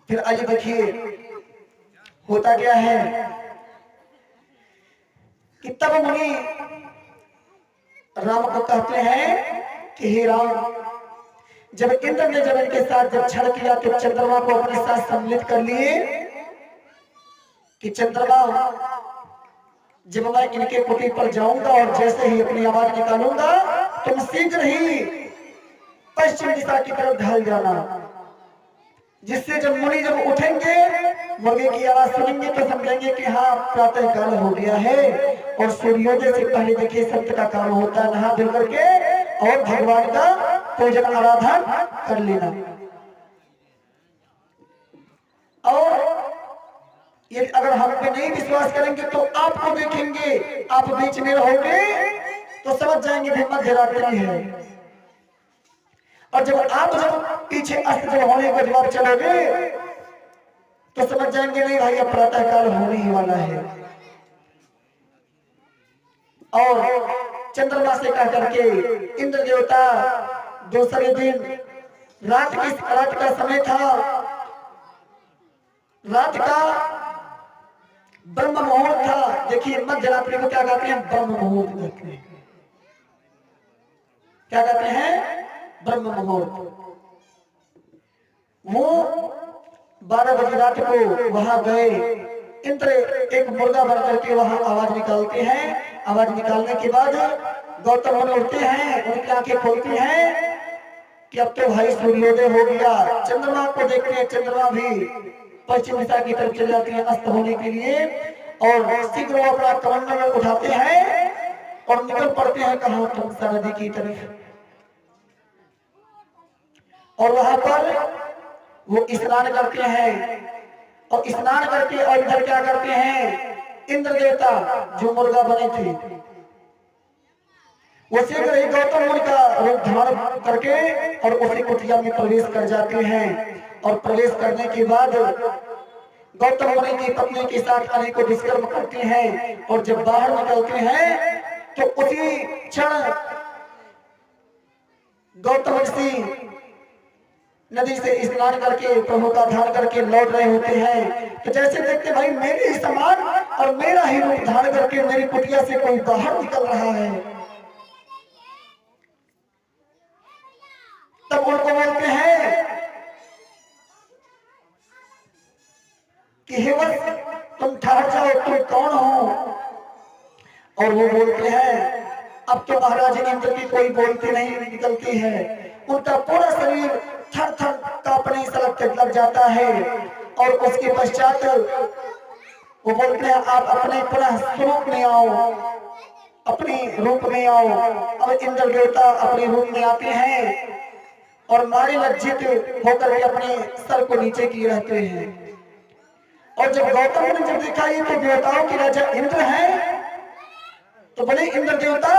फिर आइए देखिए होता क्या है कि तब मुनि राम को कहते हैं कि हे राम, जब इंद्र ने जब इनके साथ जब छल किया तो चंद्रमा को अपने साथ सम्मिलित कर लिए कि चंद्रमा जब मैं इनके कुटी पर जाऊंगा और जैसे ही अपनी आवाज निकालूंगा तुम शीघ्र ही पश्चिम दिशा की तरफ ढल जाना, जिससे जब मुनि जब उठेंगे मुर्गे की आवाज सुनेंगे तो समझेंगे कि हाँ प्रातः काल हो गया है और सूर्योदय से पहले देखिए सत्य का काम होता है, नहा धुल करके और भगवान का पूजन आराधन कर लेना। और ये अगर हम पे नहीं विश्वास करेंगे तो आपको देखेंगे, आप बीच में रहोगे तो समझ जाएंगे कि मध्य रात्रि है, और जब आप जब पीछे अस्त जब होने के जवाब चलोगे तो समझ जाएंगे नहीं भाई अब प्रातः काल होने ही वाला है। और चंद्रमा से कह करके इंद्र देवता दूसरे दिन रात का समय था, रात का ब्रह्म मुहूर्त था। देखिए मध्य रात्रि को क्या कहते हैं? ब्रह्म मुहूर्त कहते हैं। क्या कहते हैं? ब्रह्म मुहूर्त। वो 12 बजे रात को वहां गए, इंद्र एक मुर्गा बन करके वहां आवाज निकालते हैं। आवाज निकालने के बाद गौतम मुनि उठते हैं, उनकी आंखें खोलती हैं कि अब तो भाई सूर्योदय हो गया। चंद्रमा को देखते हैं, चंद्रमा भी पश्चिम दिशा की तरफ चले जाती है अस्त होने के लिए, और शीघ्र वो अपना कमंडल उठाते हैं और निकल पड़ते हैं कहां? तुंगसा नदी की तरफ। और वहां पर वो स्नान करते हैं, और स्नान करके और इधर क्या करते हैं? इंद्र देवता जो मुर्गा बने थे वो शीघ्र ही गौतम मुनि का रूप धारण करके और उसी कुटिया में प्रवेश कर जाते हैं। और प्रवेश करने के बाद गौतम मुनि की पत्नी के साथ अनेकों दुष्कर्म करते हैं, और जब बाहर निकलते हैं तो उसी क्षण गौतम ऋषि नदी से स्नान करके प्रभु का ध्यान करके लौट रहे होते हैं, तो जैसे देखते भाई मेरे ही समान और मेरा ही रूप धारण करके मेरी कुटिया से कोई बाहर निकल रहा है, तब उनको बोलते हैं कि हे वत्स तुम ठहर जाओ, तुम कौन हो? और वो बोलते हैं अब तो महाराज इंद्र की कोई बोलती नहीं निकलती है, उनका पूरा शरीर थर थर कांपने लग जाता है। और उसके पश्चात वो बोलते हैं आप अपने पुनः स्वरूप में आओ, अपने रूप में आओ। अब इंद्र देवता अपने रूप में आते हैं और मारे लज्जित होकर के अपने सर को नीचे किए रहते हैं। और जब गौतम ने जब देखा ये तो देवताओं के राजा इंद्र हैं, तो बोले इंद्र देवता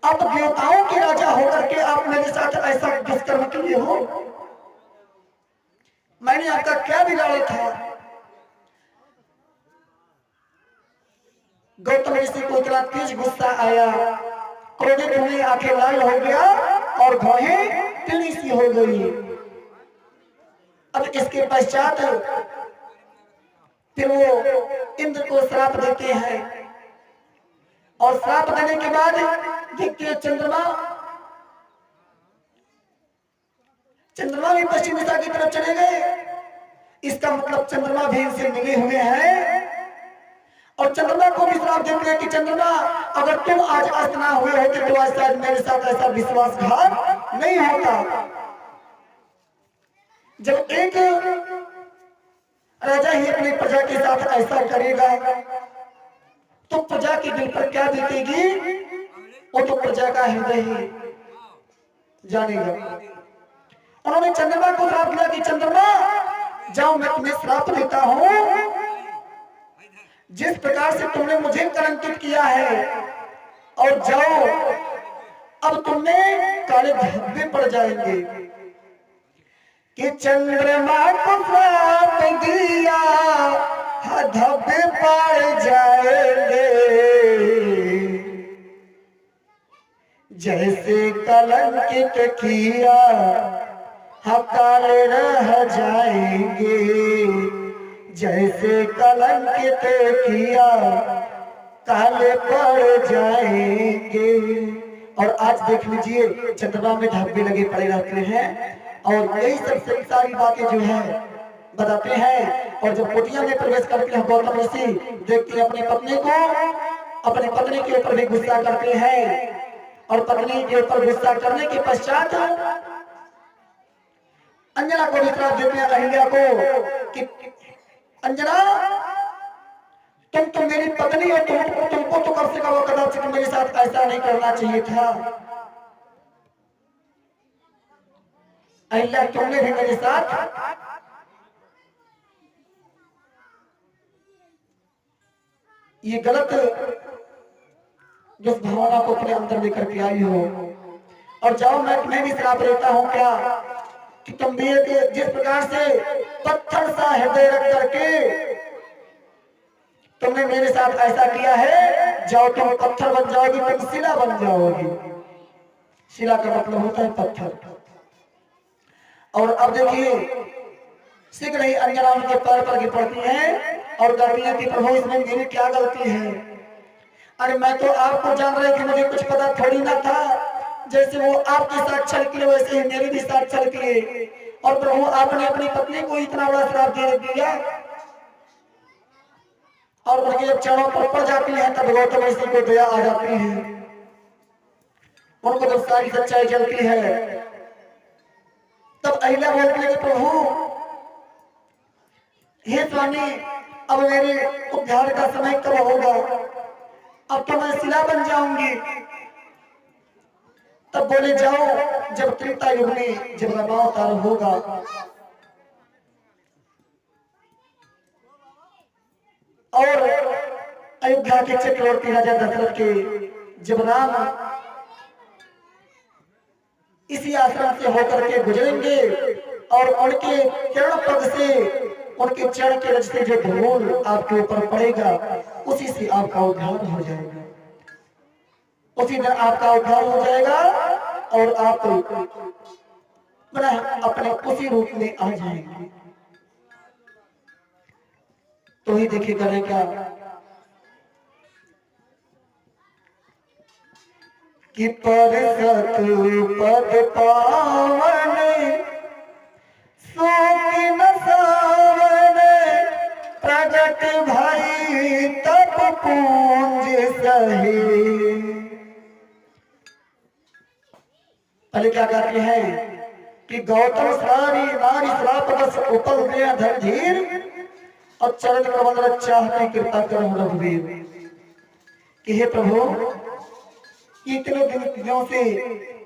आप देवताओं के राजा होकर के आप मेरे साथ ऐसा दुष्कर्म किए हो, मैंने आपका क्या बिगाड़ा था? गौतम ऋषि को इतना तेज गुस्सा आया, क्रोधित हुए, आंखें लाल हो गया और भौहें पीली सी हो गई। अब इसके पश्चात फिर वो इंद्र को श्राप देते हैं, और श्राप देने के बाद देखते हैं चंद्रमा भी पश्चिम दिशा की तरफ चले गए। इसका मतलब चंद्रमा भी इनसे मिले हुए हैं, और चंद्रमा को भी श्राप देते हैं कि चंद्रमा अगर तुम आज अस्त ना हुए होते तो आज शायद मेरे साथ ऐसा विश्वासघात नहीं होता। जब एक राजा ही अपनी प्रजा के साथ ऐसा करेगा तो प्रजा के दिल पर क्या बीतेगी, वो तो प्रजा का हृदय ही जानेगा। उन्होंने चंद्रमा को श्राप दिया कि चंद्रमा जाओ मैं तुम्हें श्राप देता हूं, जिस प्रकार से तुमने मुझे कलंकित किया है, और जाओ अब तुमने काले धब्बे पड़ जाएंगे। कि चंद्रमा को श्राप दिया धब्बे पड़ जाएंगे, जैसे कलंकित किया हाँ काले रह जाएंगे जैसे कलंकित किया काले पड़ जाएंगे। और आज देख लीजिए चंद्रमा में धब्बे लगे पड़े रहते हैं और यही सब सारी बातें जो है बताते हैं। और जब कुटिया में प्रवेश करते हैं गौतम ऋषि देखते हैं अपनी पत्नी को, अपने पत्नी के ऊपर भी गुस्सा करते हैं और पत्नी के ऊपर गुस्सा करने के पश्चात अंजना को भी श्राप देते हैं अहिल्या को कि अंजना तुम मेरी पत्नी हो, तुमको तो कब से कब कदाचित मेरे साथ ऐसा नहीं करना चाहिए था। अहिल्या तुमने भी मेरे साथ ये गलत जिस भावना को अपने अंदर लेकर के आई हो। और जाओ मैं भी श्राप देता हूं क्या कि तुम भी जिस प्रकार से पत्थर सा हृदय रख करके तुमने मेरे साथ ऐसा किया है, जाओ तुम पत्थर बन जाओगी, तुम शिला बन जाओगी। शिला का मतलब होता है पत्थर। और अब देखिए शीघ्र ही अंजना उनके पैर पर गिर पड़ती है और कहती है कि प्रभु इसमें मेरी क्या गलती है। अरे मैं तो आपको जान रही थी, मुझे कुछ पता थोड़ी ना था। जैसे वो आपके साथ छल किए वैसे ही मेरे भी साथ छल किए। और प्रभु आपने अपनी पत्नी को इतना बड़ा श्राप दे दिया। और उनके जब चरणों पर पड़ जाती है तब गौतम ऋषि को दया आ जाती है। उनको जब सारी सच्चाई चलती है तब अहिल्या बोलती है कि प्रभु हे स्वामी अब मेरे उद्धार का समय कब होगा, अब तो मैं शिला बन जाऊंगी। तब बोले जाओ जब त्रेता युग में जब रामावतार होगा और अयोध्या के चक्रवर्ती राजा दशरथ के जब राम इसी आश्रम से होकर के गुजरेंगे और उनके चरण पद से उनके चरण के रज से जो धूल आपके ऊपर पड़ेगा उसी से आपका उद्धार हो जाएगा। उसी दिन आपका उद्धार हो जाएगा और आप अपने उसी रूप में आ जाएंगे। तो ही देखिए करें क्या कि पर पद पावन शोक न सावन प्रगट भाई तप पूंज सही। पहले क्या कहते हैं कि गौतम सारी नारी श्राप बस उपल गया धीर और चरण कमल चाहते कृपा कर रघुवीर। कि हे प्रभु इतने दिनों से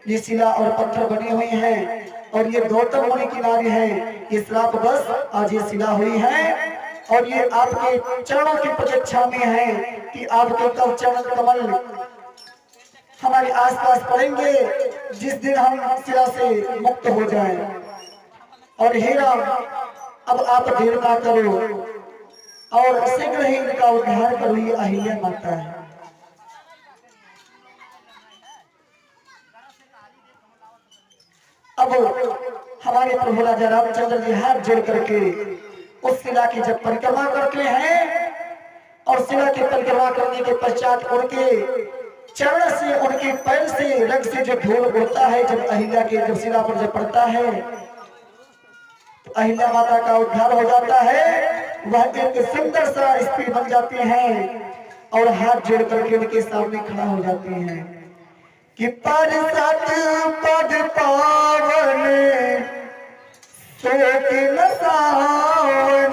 ये शिला और पत्थर बनी हुई हैं और ये गौतम मुनि की नारी है, ये श्राप बस आज ये शिला हुई है और ये आपके चरणों की प्रतीक्षा में है कि आपके कब चरण कमल हमारे आसपास पड़ेंगे जिस दिन हम शिला से मुक्त हो जाएं। और हे राम अब आप देर ना करो और शीघ्र ही इनका उद्धार करो, ये अहिल्या माता है। अब हमारे प्रभु राजा रामचंद्र जी हाथ जोड़ करके उस शिला की जब परिक्रमा करते हैं और शिला की परिक्रमा करने के पश्चात उनके चरण से उनके पैर से रग से जो धूल उड़ता है जब अहिल्या के जब शिला पर जब पड़ता है तो अहिल्या माता का उद्धार हो जाता है। वह एक सुंदर सा स्त्री बन जाती है और हाथ जोड़ करके उनके सामने खड़ा हो जाती है कि पर सत पद पावन शोक न सावन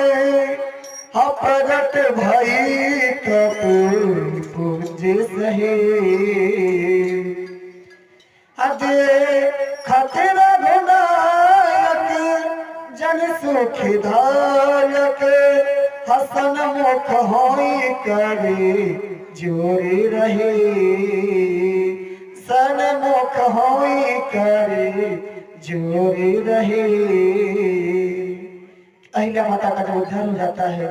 प्रगट भई कपूर पूज सहे। खतरा गुनायक जन सुखदायक हसन मुख होई करे जोड़े रहे। सन्मुख होई करे जोड़े रहे। अहिल्या माता का जब उद्धार हो जाता है,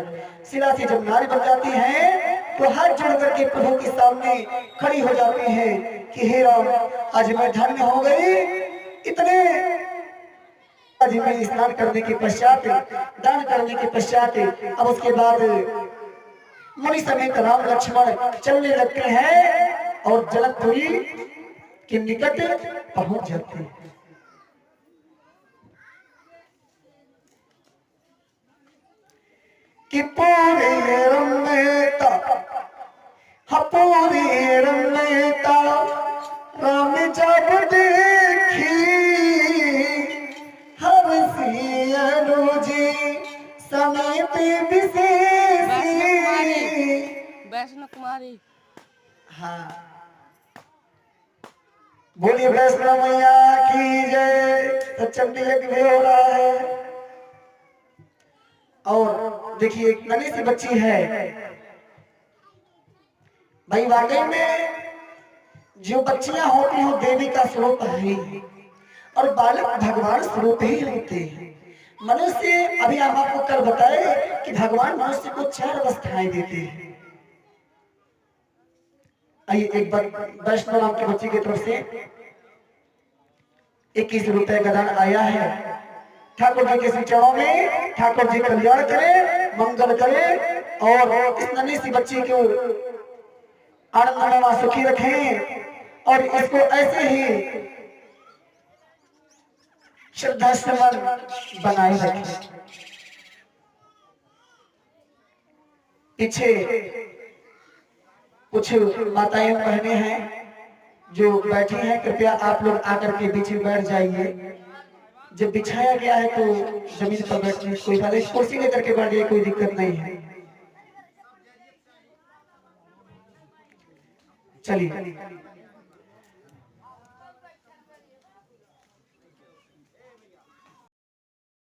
शिला से जब नारी बन जाती है तो हाथ जोड़ करके प्रभु के सामने खड़ी हो जाती है कि हे राम आज मैं धन्य हो गई। इतने जी में स्नान करने के पश्चात, दान करने के पश्चात अब उसके बाद मुनि समेत राम लक्ष्मण चलने लगते हैं और जनकपुरी के निकट पहुंच जाते हैं। कि पूरे रमता पूरे रमता राम जब देखी हर जी समेत विशेषी। वैष्णो कुमारी। हाँ, बोलिए वैष्णो मैया की जय। तो चंडी यज्ञ भी हो रहा है और देखिए एक नन्ही सी बच्ची है भाई। वाकई में जो बच्चियां होती हैं देवी का स्वरूप है ही, और बालक भगवान स्वरूप ही होते हैं। मनुष्य अभी हम आपको कल बताए कि भगवान मनुष्य को 4 अवस्थाएं देते हैं। आइए एक बार वैष्णो नाम की बच्ची की तरफ से 21 रुपए का दान आया है। ठाकुर जी के चरणों में ठाकुर जी कल्याण करे, मंगल करे और इस नन्ही सी बच्ची को आनंद में सुखी रखें और इसको ऐसे ही श्रद्धा समन बनाए रखें। पीछे कुछ माताएं बहनें हैं जो बैठी हैं, कृपया आप लोग आकर के बीच में बैठ जाइए। जब बिछाया गया है तो जमीन पर बैठने कोई बात नहीं, कुर्सी लेकर के बैठ जाइए, कोई दिक्कत नहीं है। चलिए